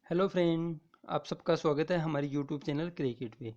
Hello friend, आप सबका स्वागत है हमारे यूट्यूब चैनल क्रिकेट पे।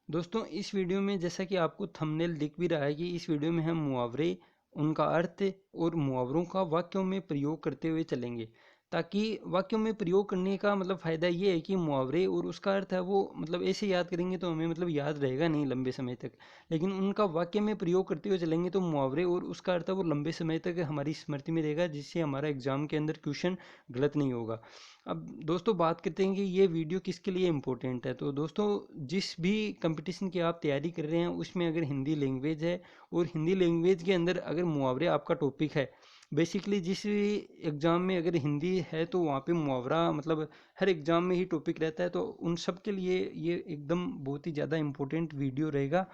दोस्तों, इस वीडियो में जैसा कि आपको थंबनेल दिख भी रहा है कि इस वीडियो में हम मुहावरे, उनका अर्थ और मुहावरों का वाक्यों में प्रयोग करते हुए चलेंगे। ताकि वाक्यों में प्रयोग करने का मतलब फ़ायदा ये है कि मुहावरे और उसका अर्थ है वो मतलब ऐसे याद करेंगे तो हमें मतलब याद रहेगा नहीं लंबे समय तक। लेकिन उनका वाक्य में प्रयोग करते हुए चलेंगे तो मुहावरे और उसका अर्थ है वो लंबे समय तक हमारी स्मृति में रहेगा, जिससे हमारा एग्जाम के अंदर क्वेश्चन गलत नहीं होगा। अब दोस्तों बात करते हैं कि ये वीडियो किसके लिए इम्पोर्टेंट है। तो दोस्तों, जिस भी कंपटीशन की आप तैयारी कर रहे हैं उसमें अगर हिंदी लैंग्वेज है और हिंदी लैंग्वेज के अंदर अगर मुहावरे आपका टॉपिक है, बेसिकली जिस एग्ज़ाम में अगर हिंदी है तो वहाँ पे मुहावरा मतलब हर एग्ज़ाम में ही टॉपिक रहता है, तो उन सब के लिए ये एकदम बहुत ही ज़्यादा इम्पोर्टेंट वीडियो रहेगा।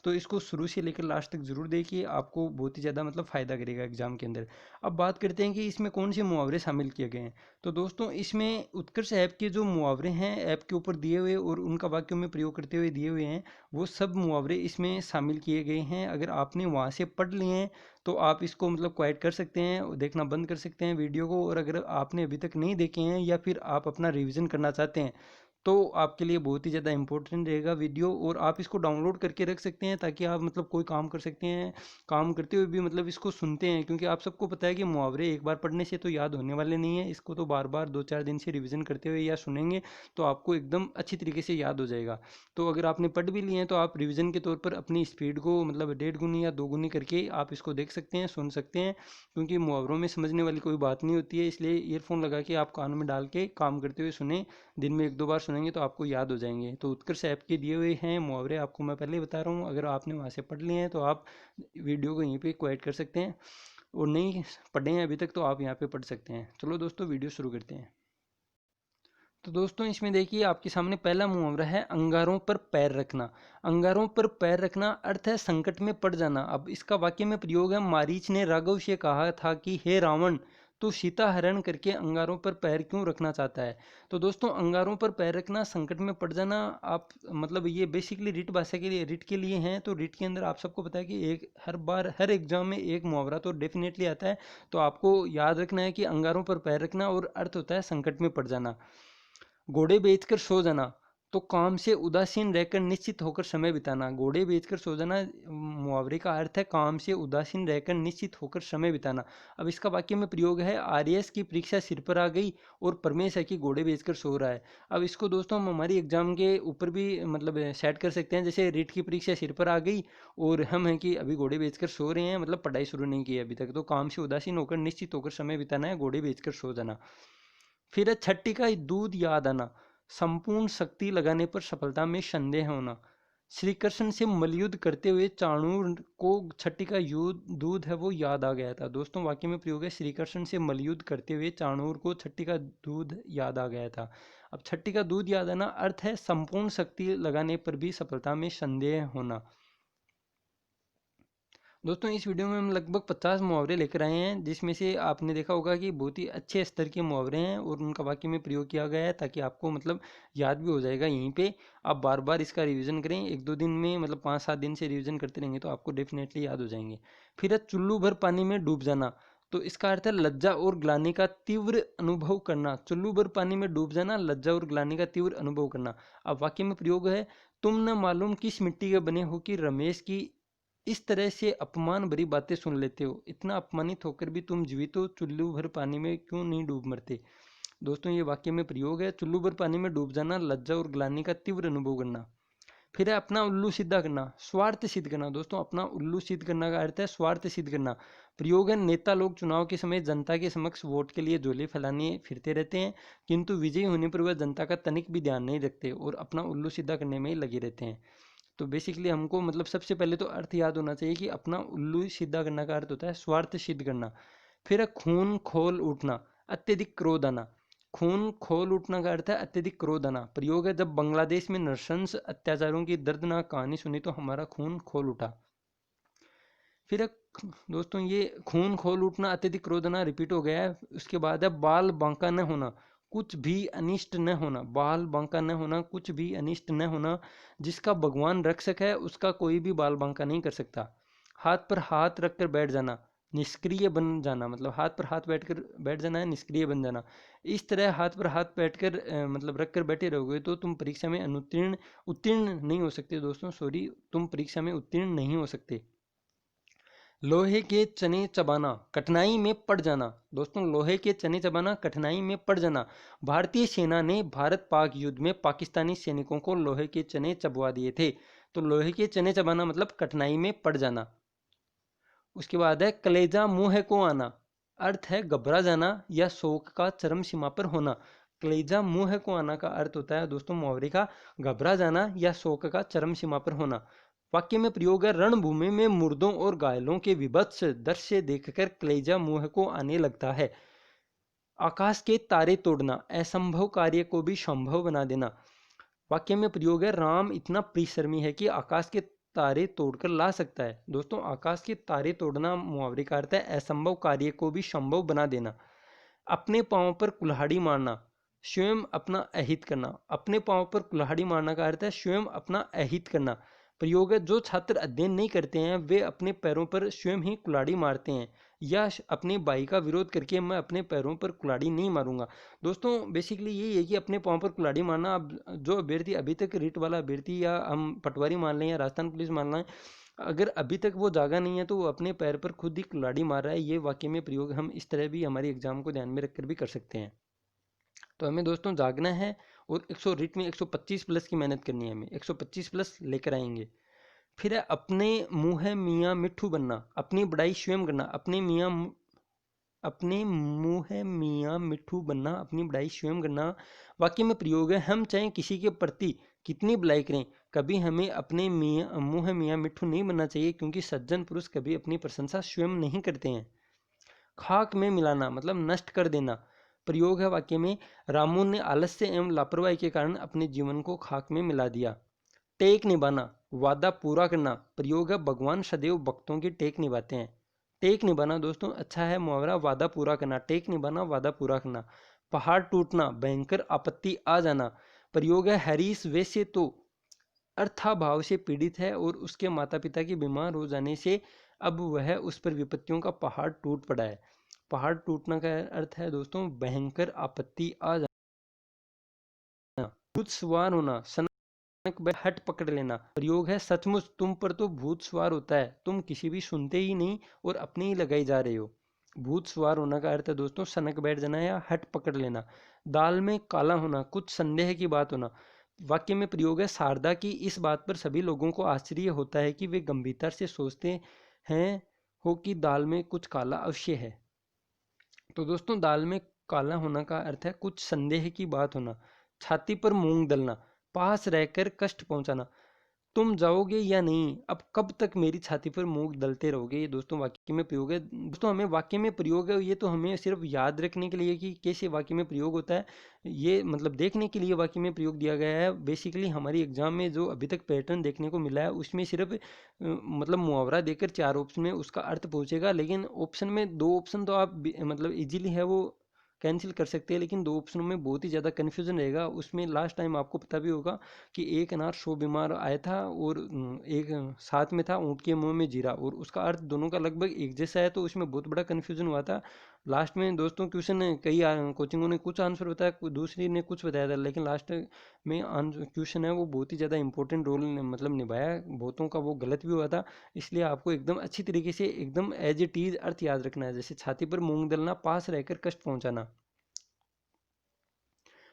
तो इसको शुरू से लेकर लास्ट तक ज़रूर देखिए, आपको बहुत ही ज़्यादा मतलब फ़ायदा करेगा एग्ज़ाम के अंदर। अब बात करते हैं कि इसमें कौन से मुहावरे शामिल किए गए हैं। तो दोस्तों, इसमें उत्कर्ष ऐप के जो मुहावरे हैं ऐप के ऊपर दिए हुए और उनका वाक्यों में प्रयोग करते हुए दिए हुए हैं, वो सब मुहावरे इसमें शामिल किए गए हैं। अगर आपने वहाँ से पढ़ लिए हैं तो आप इसको मतलब क्वाइट कर सकते हैं, देखना बंद कर सकते हैं वीडियो को। और अगर आपने अभी तक नहीं देखे हैं या फिर आप अपना रिवीजन करना चाहते हैं तो आपके लिए बहुत ही ज़्यादा इंपॉर्टेंट रहेगा वीडियो। और आप इसको डाउनलोड करके रख सकते हैं ताकि आप मतलब कोई काम कर सकते हैं, काम करते हुए भी मतलब इसको सुनते हैं। क्योंकि आप सबको पता है कि मुहावरे एक बार पढ़ने से तो याद होने वाले नहीं है, इसको तो बार बार 2-4 दिन से रिवीजन करते हुए या सुनेंगे तो आपको एकदम अच्छी तरीके से याद हो जाएगा। तो अगर आपने पढ़ भी लिए हैं तो आप रिवीजन के तौर पर अपनी स्पीड को मतलब 1.5 गुनी या 2 गुनी करके आप इसको देख सकते हैं, सुन सकते हैं। क्योंकि मुहावरों में समझने वाली कोई बात नहीं होती है, इसलिए ईयरफोन लगा के आप कान में डाल के काम करते हुए सुने। दिन में 1-2 बार सुनेंगे तो आपको याद हो जाएंगे। तो उत्कर्ष ऐप के दिए हुए हैं मुहावरे, आपको मैं पहले ही बता रहा हूँ। अगर आपने वहाँ से पढ़ लिए हैं तो आप वीडियो को यहीं पे क्वाइट कर सकते हैं, और नहीं पढ़े हैं अभी तक तो आप यहाँ पे पढ़ सकते हैं। चलो दोस्तों, वीडियो शुरू करते हैं। तो दोस्तों, इसमें देखिए आपके सामने पहला मुहावरा है अंगारों पर पैर रखना। अंगारों पर पैर रखना अर्थ है संकट में पड़ जाना। अब इसका वाक्य में प्रयोग है, मारीच ने राघव से कहा था कि हे रावण, तो सीता हरण करके अंगारों पर पैर क्यों रखना चाहता है। तो दोस्तों, अंगारों पर पैर रखना, संकट में पड़ जाना, आप मतलब ये बेसिकली रिट भाषा के लिए, रिट के लिए हैं। तो रिट के अंदर आप सबको पता है कि एक हर बार हर एग्जाम में एक मुहावरा तो डेफिनेटली आता है। तो आपको याद रखना है कि अंगारों पर पैर रखना और अर्थ होता है संकट में पड़ जाना। घोड़े बेचकर सो जाना, तो काम से उदासीन रहकर निश्चित होकर समय बिताना। घोड़े बेचकर सो जाना मुहावरे का अर्थ है काम से उदासीन रहकर निश्चित होकर समय बिताना। अब इसका वाक्य में प्रयोग है, आरएएस की परीक्षा सिर पर आ गई और परमेश है कि घोड़े बेचकर सो रहा है। अब इसको दोस्तों हम हमारी एग्जाम के ऊपर भी मतलब सेट कर सकते हैं। जैसे रीट की परीक्षा सिर पर आ गई और हम हैं कि अभी घोड़े बेचकर सो रहे हैं, मतलब पढ़ाई शुरू नहीं की है अभी तक, तो काम से उदासीन होकर निश्चित होकर समय बिताना है, घोड़े बेचकर सो जाना। फिर है छठी का दूध याद आना, संपूर्ण शक्ति लगाने पर सफलता में संदेह होना। श्री कृष्ण से मलयुद्ध करते हुए चाणूर को छठी का युद्ध दूध है वो याद आ गया था। दोस्तों, वाक्य में प्रयोग है, श्री कृष्ण से मलयुद्ध करते हुए चाणूर को छठी का दूध याद आ गया था। अब छठी का दूध याद आना अर्थ है संपूर्ण शक्ति लगाने पर भी सफलता में संदेह होना। दोस्तों, इस वीडियो में हम लगभग 50 मुहावरे लेकर आए हैं, जिसमें से आपने देखा होगा कि बहुत ही अच्छे स्तर के मुहावरे हैं और उनका वाक्य में प्रयोग किया गया है, ताकि आपको मतलब याद भी हो जाएगा। यहीं पे आप बार बार इसका रिवीजन करें, 1-2 दिन में मतलब 5-7 दिन से रिवीजन करते रहेंगे तो आपको डेफिनेटली याद हो जाएंगे। फिर है चुल्लू भर पानी में डूब जाना। तो इसका अर्थ है लज्जा और ग्लानि का तीव्र अनुभव करना। चुल्लू भर पानी में डूब जाना, लज्जा और ग्लानि का तीव्र अनुभव करना। अब वाक्य में प्रयोग है, तुम न मालूम किस मिट्टी के बने हो कि रमेश की इस तरह से अपमान भरी बातें सुन लेते हो। इतना अपमानित होकर भी तुम जीवित हो, चुल्लू भर पानी में क्यों नहीं डूब मरते। दोस्तों, ये वाक्य में प्रयोग है, चुल्लू भर पानी में डूब जाना, लज्जा और ग्लानि का तीव्र अनुभव करना। फिर है अपना उल्लू सीधा करना, स्वार्थ सिद्ध करना। दोस्तों, अपना उल्लू सिद्ध करना का अर्थ है स्वार्थ सिद्ध करना। प्रयोग है, नेता लोग चुनाव के समय जनता के समक्ष वोट के लिए झोले फैलाने फिरते रहते हैं, किंतु विजयी होने पर वह जनता का तनिक भी ध्यान नहीं रखते और अपना उल्लू सीधा करने में ही लगे रहते हैं। तो बेसिकली हमको मतलब सबसे पहले तो अर्थ याद होना चाहिए कि अपना उल्लू सीधा करना का अर्थ होता है स्वार्थ सिद्ध करना। फिर है खून खोल उठना, अत्यधिक क्रोध आना। खून खोल उठना का अर्थ है अत्यधिक क्रोध आना। प्रयोग है, जब बांग्लादेश में नृशंस अत्याचारों की दर्दनाक कहानी सुनी तो हमारा खून खोल उठा। फिर है दोस्तों, ये खून खोल उठना, अत्यधिक क्रोध आना रिपीट हो गया है। उसके बाद है बाल बांका न होना, कुछ भी अनिष्ट न होना। बाल बांका न होना, कुछ भी अनिष्ट न होना। जिसका भगवान रक्षक है उसका कोई भी बाल बांका नहीं कर सकता। हाथ पर हाथ रखकर बैठ जाना, निष्क्रिय बन जाना, मतलब हाथ पर हाथ बैठ जाना है, निष्क्रिय बन जाना। इस तरह हाथ पर हाथ बैठकर मतलब रख कर बैठे रहोगे तो तुम परीक्षा में उत्तीर्ण नहीं हो सकते दोस्तों, सॉरी, तुम परीक्षा में उत्तीर्ण नहीं हो सकते। लोहे के चने चबाना, कठिनाई में पड़ जाना। दोस्तों, लोहे के चने चबाना, कठिनाई में पड़ जाना। भारतीय सेना ने भारत पाक युद्ध में पाकिस्तानी सैनिकों को लोहे के चने चबवा दिए थे। तो लोहे के चने चबाना मतलब कठिनाई में पड़ जाना। उसके बाद है कलेजा मुंह को आना, अर्थ है घबरा जाना या शोक का चरम सीमा पर होना। कलेजा मुंह को आना का अर्थ होता है दोस्तों मुहावरे का घबरा जाना या शोक का चरम सीमा पर होना। वाक्य में प्रयोग है रणभूमि में मुर्दों और घायलों के विभत्स दृश्य देखकर कलेजा मुंह को आने लगता है। आकाश के तारे तोड़ना, असंभव कार्य को भी संभव बना देना। वाक्य में प्रयोग है राम इतना परिश्रमी है कि आकाश के तारे तोड़कर ला सकता है। दोस्तों, आकाश के तारे तोड़ना मुहावरे का अर्थ है असंभव कार्य को भी संभव बना देना। अपने पांव पर कुल्हाड़ी मारना, स्वयं अपना अहित करना। अपने पांव पर कुल्हाड़ी मारना का अर्थ है स्वयं अपना अहित करना। प्रयोग है जो छात्र अध्ययन नहीं करते हैं वे अपने पैरों पर स्वयं ही कुल्हाड़ी मारते हैं, या अपने भाई का विरोध करके मैं अपने पैरों पर कुल्हाड़ी नहीं मारूंगा। दोस्तों, बेसिकली यही है कि अपने पांव पर कुल्हाड़ी मारना। अब जो अभ्यर्थी अभी तक रीट वाला अभ्यर्थी या हम पटवारी मान लें या राजस्थान पुलिस मान लें, अगर अभी तक वो जागा नहीं है तो वो अपने पैर पर खुद ही कुल्हाड़ी मार रहा है। ये वाक्य में प्रयोग हम इस तरह भी हमारे एग्जाम को ध्यान में रखकर भी कर सकते हैं। तो हमें दोस्तों जागना है और 100 रीट में 125 प्लस की मेहनत करनी है, हमें 125 प्लस लेकर आएंगे। फिर है अपने मुँह मियाँ मिट्ठू बनना, अपनी बड़ाई स्वयं करना। अपने मुँह मियाँ मिट्ठू बनना, अपनी बड़ाई स्वयं करना। वाक्य में प्रयोग है हम चाहे किसी के प्रति कितनी भलाई करें, कभी हमें अपने मुँह मियाँ मिट्ठू नहीं बनना चाहिए, क्योंकि सज्जन पुरुष कभी अपनी प्रशंसा स्वयं नहीं करते हैं। खाक में मिलाना मतलब नष्ट कर देना। प्रयोग है वाक्य में रामू ने आलस्य एवं लापरवाही के कारण अपने जीवन को खाक में मिला दिया। टेक निभाना, वादा पूरा करना। प्रयोग है भगवान सदैव भक्तों की टेक निभाते हैं। टेक निभाना दोस्तों अच्छा है मुहावरा, वादा पूरा करना। टेक निभाना, वादा पूरा करना। पहाड़ टूटना, भयंकर आपत्ति आ जाना। प्रयोग है हरीश वैसे तो अर्थाभाव से पीड़ित है और उसके माता पिता के बीमार हो जाने से अब वह उस पर विपत्तियों का पहाड़ टूट पड़ा है। पहाड़ टूटना का अर्थ है दोस्तों भयंकर आपत्ति आ जाना। भूत सवार होना, सनक बैठ हट पकड़ लेना। प्रयोग है सचमुच तुम पर तो भूत सवार होता है, तुम किसी भी सुनते ही नहीं और अपने ही लगाई जा रहे हो। भूत सवार होना का अर्थ है दोस्तों सनक बैठ जाना या हट पकड़ लेना। दाल में काला होना, कुछ संदेह की बात होना। वाक्य में प्रयोग है शारदा की इस बात पर सभी लोगों को आश्चर्य होता है कि वे गंभीरता से सोचते हैं हो कि दाल में कुछ काला अवश्य है। तो दोस्तों, दाल में काला होना का अर्थ है कुछ संदेह की बात होना। छाती पर मूंग दलना, पास रहकर कष्ट पहुंचाना। तुम जाओगे या नहीं, अब कब तक मेरी छाती पर मूंग दलते रहोगे। ये दोस्तों वाक्य में प्रयोग है। दोस्तों, हमें वाक्य में प्रयोग है ये तो हमें सिर्फ याद रखने के लिए कि कैसे वाक्य में प्रयोग होता है, ये मतलब देखने के लिए वाक्य में प्रयोग दिया गया है। बेसिकली हमारी एग्जाम में जो अभी तक पैटर्न देखने को मिला है उसमें सिर्फ मतलब मुहावरा देकर 4 ऑप्शन में उसका अर्थ पहुंचेगा, लेकिन ऑप्शन में 2 ऑप्शन तो आप मतलब इजीली है वो कैंसिल कर सकते हैं, लेकिन 2 ऑप्शनों में बहुत ही ज़्यादा कन्फ्यूजन रहेगा। उसमें लास्ट टाइम आपको पता भी होगा कि एक अनार 100 बीमार आया था और एक साथ में था ऊँट के मुंह में जीरा, और उसका अर्थ दोनों का लगभग एक जैसा है, तो उसमें बहुत बड़ा कन्फ्यूजन हुआ था। लास्ट में दोस्तों क्वेश्चन कई कोचिंगों ने कुछ आंसर बताया, दूसरी ने कुछ बताया था, लेकिन लास्ट में क्वेश्चन है वो बहुत ही ज़्यादा इंपॉर्टेंट रोल मतलब निभाया, बहुतों का वो गलत भी हुआ था। इसलिए आपको एकदम अच्छी तरीके से एकदम एज इट इज़ अर्थ याद रखना है। जैसे छाती पर मूंग दलना, पास रहकर कष्ट पहुंचाना।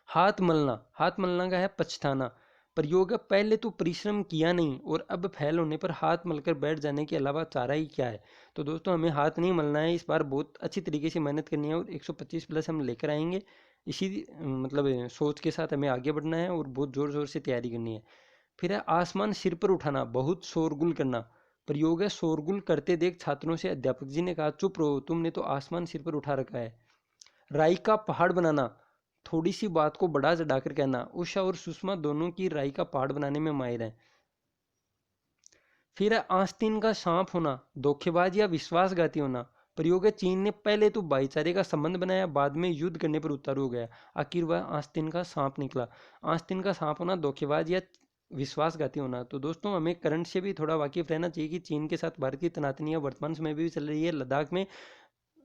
हाथ मलना, हाथ मलना का है पछताना। प्रयोग है पहले तो परिश्रम किया नहीं और अब फेल होने पर हाथ मलकर बैठ जाने के अलावा चारा ही क्या है। तो दोस्तों, हमें हाथ नहीं मलना है, इस बार बहुत अच्छी तरीके से मेहनत करनी है और 125 प्लस हम लेकर आएंगे। इसी मतलब सोच के साथ हमें आगे बढ़ना है और बहुत ज़ोर ज़ोर से तैयारी करनी है। फिर है आसमान सिर पर उठाना, बहुत शोरगुल करना। प्रयोग है शोरगुल करते देख छात्रों से अध्यापक जी ने कहा चुप रहो, तुमने तो आसमान सिर पर उठा रखा है। राई का पहाड़ बनाना, थोड़ी सी बात को बढ़ा चढ़ाकर कहना। उषा और सुषमा दोनों की राई का पहाड़ बनाने में माहिर हैं। फिर है आस्तीन का सांप होना, धोखेबाज या विश्वासघाती होना। प्रयोग है चीन ने पहले तो भाईचारे का संबंध बनाया, बाद में युद्ध करने पर उतारू हो गया, आखिर वह आस्तीन का सांप निकला। आस्तीन का सांप होना धोखेबाज या विश्वासघाती होना। तो दोस्तों हमें करंट से भी थोड़ा वाकिफ रहना चाहिए कि चीन के साथ भारत की तनातनियां वर्तमान समय में भी चल रही है। लद्दाख में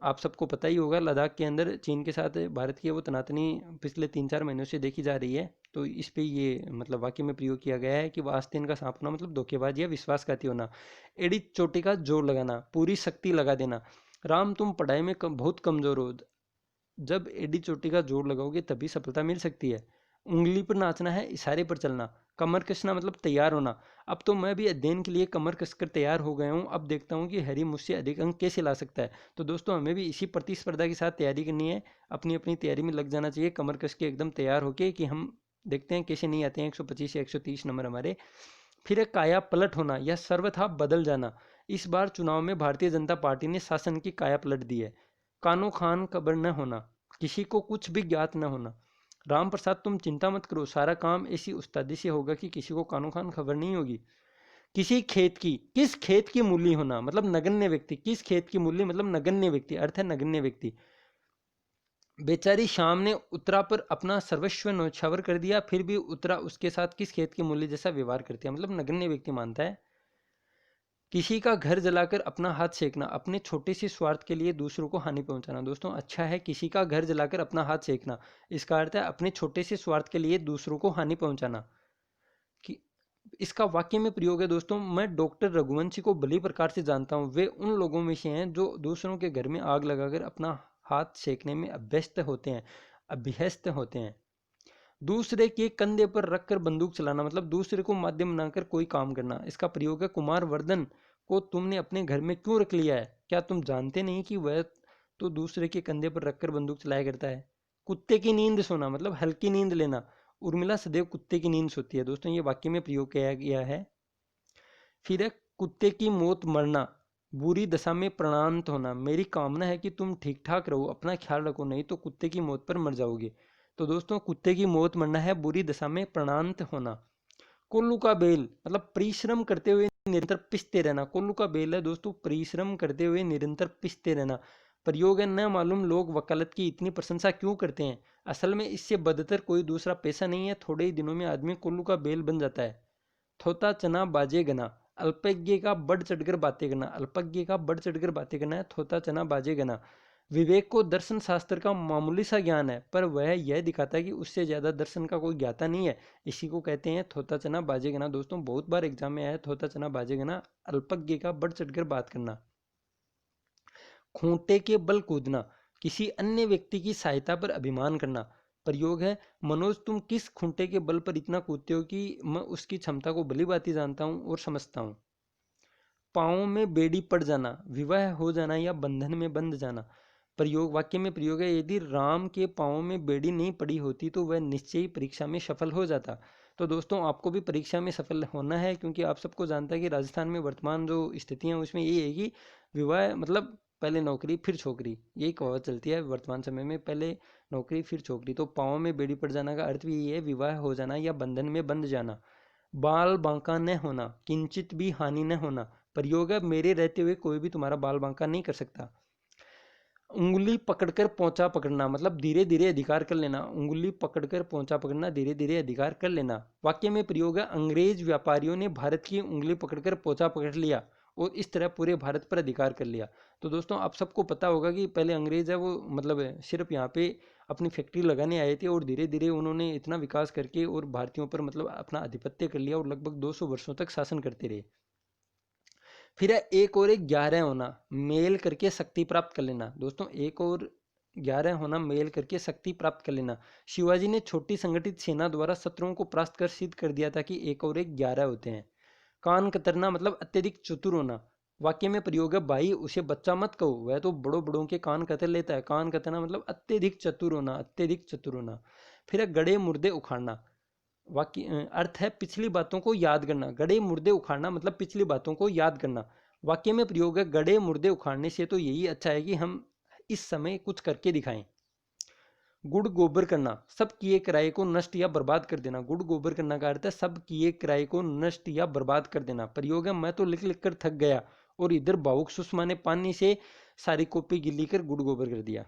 आप सबको पता ही होगा, लद्दाख के अंदर चीन के साथ भारत की वो तनातनी पिछले 3-4 महीनों से देखी जा रही है। तो इस पे ये मतलब वाक्य में प्रयोग किया गया है कि वो आस्तीन का सांप होना मतलब धोखेबाज या विश्वासघाती होना। एड़ी चोटी का जोर लगाना, पूरी शक्ति लगा देना। राम तुम पढ़ाई में बहुत कमजोर हो, जब एडी चोटी का जोर लगाओगे तभी सफलता मिल सकती है। उंगली पर नाचना है, इशारे पर चलना। कमर कसना मतलब तैयार होना। अब तो मैं भी अध्ययन के लिए कमर कसकर तैयार हो गया हूँ, अब देखता हूँ कि हैरी मुझसे अधिक अंक कैसे ला सकता है। तो दोस्तों हमें भी इसी प्रतिस्पर्धा के साथ तैयारी करनी है, अपनी अपनी तैयारी में लग जाना चाहिए, कमर कस के एकदम तैयार होके कि हम देखते हैं कैसे नहीं आते हैं 125 या 130 नंबर हमारे। फिर एक काया पलट होना या सर्वथा बदल जाना। इस बार चुनाव में भारतीय जनता पार्टी ने शासन की काया पलट दी है। कानो खान खबर न होना, किसी को कुछ भी ज्ञात न होना। राम प्रसाद तुम चिंता मत करो, सारा काम ऐसी उस्तादी से होगा कि किसी को कानो खान खबर नहीं होगी। किसी खेत की, किस खेत की मूली होना मतलब नगण्य व्यक्ति। किस खेत की मूली मतलब नगण्य व्यक्ति, अर्थ है नगण्य व्यक्ति। बेचारी शाम ने उत्तरा पर अपना सर्वस्व न्यौछावर कर दिया, फिर भी उत्तरा उसके साथ किस खेत की मूली जैसा व्यवहार करती है मतलब नगण्य व्यक्ति मानता है। किसी का घर जलाकर अपना हाथ सेकना, अपने छोटे से स्वार्थ के लिए दूसरों को हानि पहुंचाना। दोस्तों अच्छा है, किसी का घर जलाकर अपना हाथ सेकना, इसका अर्थ है अपने छोटे से स्वार्थ के लिए दूसरों को हानि पहुंचाना। कि इसका वाक्य में प्रयोग है दोस्तों, मैं डॉक्टर रघुवंशी को भली प्रकार से जानता हूँ। वे उन लोगों में से हैं जो दूसरों के घर में आग लगाकर अपना हाथ सेकने में अभ्यस्त होते हैं। दूसरे के कंधे पर रखकर बंदूक चलाना मतलब दूसरे को माध्यम बनाकर कोई काम करना। इसका प्रयोग है, कुमार वर्धन को तुमने अपने घर में क्यों रख लिया है? क्या तुम जानते नहीं कि वह तो दूसरे के कंधे पर रखकर बंदूक चलाया करता है? कुत्ते की नींद सोना मतलब हल्की नींद लेना। उर्मिला सदैव कुत्ते की नींद सोती है। दोस्तों ये वाक्य में प्रयोग किया गया है। फिर है, कुत्ते की मौत मरना, बुरी दशा में प्राणांत होना। मेरी कामना है कि तुम ठीक ठाक रहो, अपना ख्याल रखो, नहीं तो कुत्ते की मौत पर मर जाओगे। तो दोस्तों कुत्ते की मौत मरना है, बुरी दशा में प्राणांत होना। कोल्लू का बेल मतलब परिश्रम करते हुए निरंतर पिसते रहना। कोल्लू का बेल है दोस्तों परिश्रम करते हुए निरंतर पिसते रहना। प्रयोग है, न मालूम लोग वकालत की इतनी प्रशंसा क्यों करते हैं, असल में इससे बदतर कोई दूसरा पेशा नहीं है। थोड़े ही दिनों में आदमी कोल्लू का बेल बन जाता है। थोता चना बाजे गना, अल्पज्ञ का बढ़ चढ़कर बातें करना। अल्पज्ञ का बढ़ चढ़कर बातें करना है थोता चना बाजे गना। विवेक को दर्शन शास्त्र का मामूली सा ज्ञान है, पर वह यह दिखाता है कि उससे ज्यादा दर्शन का कोई ज्ञाता नहीं है। इसी को कहते हैं थोता चना बाजे गना। दोस्तों बहुत बार एग्जाम में आया है थोता चना बाजे गना, अल्पज्ञ का बढ़ चढ़कर बात करना। खूंटे के बल कूदना, किसी अन्य व्यक्ति की सहायता पर अभिमान करना। प्रयोग है, मनोज तुम किस खूंटे के बल पर इतना कूदते हो कि मैं उसकी क्षमता को भली भांति जानता हूं और समझता हूं। पाँव में बेड़ी पड़ जाना, विवाह हो जाना या बंधन में बंध जाना। प्रयोग वाक्य में प्रयोग है, यदि राम के पाँव में बेड़ी नहीं पड़ी होती तो वह निश्चय ही परीक्षा में सफल हो जाता। तो दोस्तों आपको भी परीक्षा में सफल होना है, क्योंकि आप सबको जानता है कि राजस्थान में वर्तमान जो स्थिति है उसमें ये है कि विवाह मतलब पहले नौकरी फिर छोकरी, यही कहावत चलती है वर्तमान समय में, पहले नौकरी फिर छोकरी। तो पाँव में बेड़ी पड़ जाना का अर्थ भी ये है, विवाह हो जाना या बंधन में बंध जाना। बाल बांका न होना, किंचित भी हानि न होना। प्रयोग है, मेरे रहते हुए कोई भी तुम्हारा बाल बांका नहीं कर सकता। उंगली पकड़कर पोंचा पकड़ना मतलब धीरे धीरे अधिकार कर लेना। उंगली पकड़कर पोंचा पकड़ना, धीरे धीरे अधिकार कर लेना। वाक्य में प्रयोग है, अंग्रेज व्यापारियों ने भारत की उंगली पकड़कर पोंचा पकड़ लिया और इस तरह पूरे भारत पर अधिकार कर लिया। तो दोस्तों आप सबको पता होगा कि पहले अंग्रेज है वो मतलब सिर्फ यहाँ पे अपनी फैक्ट्री लगाने आए थे और धीरे धीरे उन्होंने इतना विकास करके और भारतीयों पर मतलब अपना आधिपत्य कर लिया और लगभग 200 वर्षों तक शासन करते रहे। फिर है, एक और एक 11 होना, मेल करके शक्ति प्राप्त कर लेना। दोस्तों एक और 11 होना, मेल करके शक्ति प्राप्त कर लेना। शिवाजी ने छोटी संगठित सेना द्वारा शत्रुओं को परास्त कर सिद्ध कर दिया था कि एक और एक 11 होते हैं। कान कतरना मतलब अत्यधिक चतुर होना। वाक्य में प्रयोग है, भाई उसे बच्चा मत कहो, वह तो बड़ों बड़ों के कान कतर लेता है। कान कतरना मतलब अत्यधिक चतुर होना, अत्यधिक चतुर होना। फिर है, गड़े मुर्दे उखाड़ना। वाक्य अर्थ है, पिछली बातों को याद करना। गड़े मुर्दे उखाड़ना मतलब पिछली बातों को याद करना। वाक्य में प्रयोग है, गड़े मुर्दे उखाड़ने से तो यही अच्छा है कि हम इस समय कुछ करके दिखाएं। गुड़ गोबर करना, सब किए किराए को नष्ट या बर्बाद कर देना। गुड़ गोबर करना का अर्थ है सब किए किराए को नष्ट या बर्बाद कर देना। प्रयोग है, मैं तो लिख लिख कर थक गया और इधर भावुक सुषमा ने पानी से सारी कॉपी गिल्ली कर गुड़ गोबर कर दिया।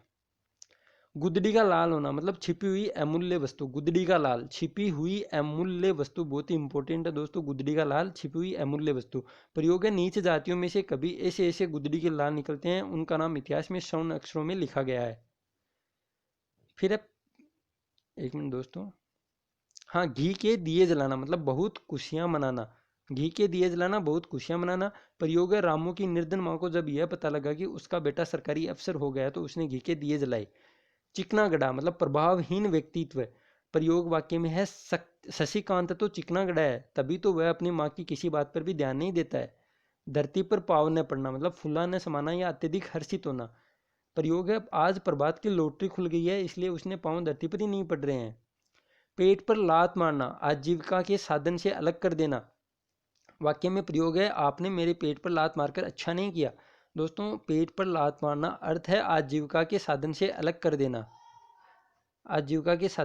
गुदड़ी का लाल होना मतलब छिपी हुई अमूल्य वस्तु, गुदड़ी का लाल छिपी हुई अमूल्य वस्तु, बहुत ही इंपॉर्टेंट है दोस्तों, गुदड़ी का लाल छिपी हुई अमूल्य वस्तु। प्रयोग है, नीच जातियों में से कभी ऐसे ऐसे गुदड़ी के लाल निकलते हैं, उनका नाम इतिहास में स्वर्ण अक्षरों में लिखा गया है। फिर है, एक मिनट दोस्तों, हाँ, घी के दिए जलाना मतलब बहुत खुशियां मनाना, घी के दिए जलाना बहुत खुशियां मनाना। प्रयोग है, रामू की निर्धन माँ को जब यह पता लगा कि उसका बेटा सरकारी अफसर हो गया तो उसने घी के दिए जलाए। चिकना गड़ा मतलब प्रभावहीन व्यक्तित्व। प्रयोग वाक्य में है, शशिकांत तो चिकना गड़ा है, तभी तो वह अपनी माँ की किसी बात पर भी ध्यान नहीं देता है। धरती पर पाँव न पड़ना मतलब फुला न समाना या अत्यधिक हर्षित होना। प्रयोग है, आज प्रभात की लॉटरी खुल गई है इसलिए उसने पाँव धरती पर ही नहीं पड़ रहे हैं। पेट पर लात मारना, आजीविका के साधन से अलग कर देना। वाक्य में प्रयोग है, आपने मेरे पेट पर लात मारकर अच्छा नहीं किया। दोस्तों, पेट पर लात मारना अर्थ है आजीविका के साधन से अलग कर देना, आजीविका के साथ।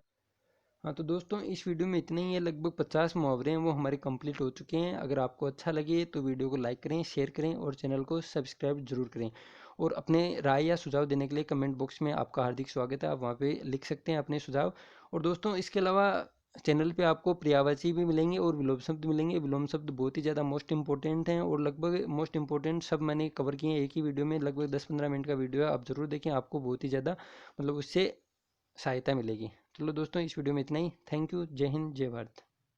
हाँ तो दोस्तों, इस वीडियो में इतने ही है, लगभग 50 मुहावरे हैं वो हमारे कंप्लीट हो चुके हैं। अगर आपको अच्छा लगे तो वीडियो को लाइक करें, शेयर करें और चैनल को सब्सक्राइब जरूर करें। और अपने राय या सुझाव देने के लिए कमेंट बॉक्स में आपका हार्दिक स्वागत है, आप वहाँ पे लिख सकते हैं अपने सुझाव। और दोस्तों, इसके अलावा चैनल पे आपको पर्यायवाची भी मिलेंगे और विलोम शब्द मिलेंगे। विलोम शब्द बहुत ही ज़्यादा मोस्ट इंपॉर्टेंट हैं और लगभग मोस्ट इंपॉर्टेंट सब मैंने कवर किए हैं एक ही वीडियो में, लगभग 10-15 मिनट का वीडियो है, आप ज़रूर देखें, आपको बहुत ही ज़्यादा मतलब उससे सहायता मिलेगी। चलो दोस्तों, इस वीडियो में इतना ही। Thank you. जय हिंद, जय भारत।